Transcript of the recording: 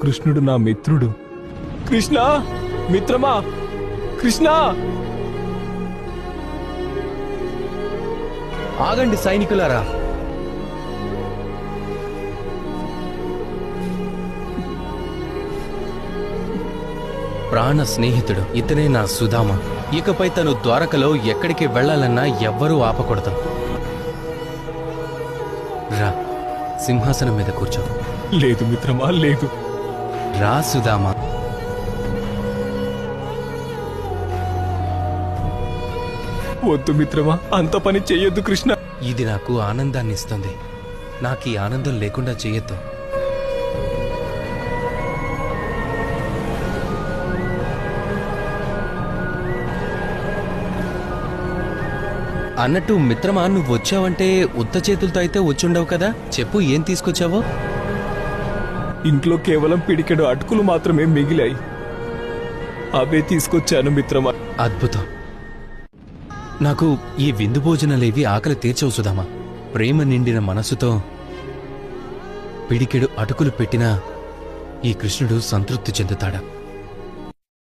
కృష్ణుడు నా మిత్రుడు. కృష్ణ మిత్రమా, కృష్ణ! ఆగండి సైనికులారా. ప్రాణ స్నేహితుడు ఇతనే నా సుధామ. ఇకపై తను ద్వారకలో ఎక్కడికి వెళ్లాలన్నా ఎవ్వరూ ఆపకూడదు. రా, సింహాసనం మీద కూర్చో. లేదు మిత్రమా, లేదు. రా సుధామ. వద్దు మిత్రమా, అంత పని చెయ్యొద్దు కృష్ణ. ఇది నాకు ఆనందాన్ని ఇస్తుంది. నాకు ఈ ఆనందం లేకుండా చెయ్యొద్దు. అన్నట్టు మిత్రమా, నువ్వు వచ్చావంటే ఉత్త చేతులతో అయితే వచ్చుండవు కదా. చెప్పు, ఏం తీసుకొచ్చావో. ఇంట్లో కేవలం పిడికెడు అటుకులు మాత్రమే మిగిలాయి. అవే తీసుకొచ్చాను మిత్రమా. అద్భుతం. నాకు ఈ విందు భోజనాలేవి ఆకలి తీర్చవు సుధామా. ప్రేమ నిండిన మనసుతో పిడికెడు అటుకులు పెట్టినా ఈ కృష్ణుడు సంతృప్తి చెందుతాడా?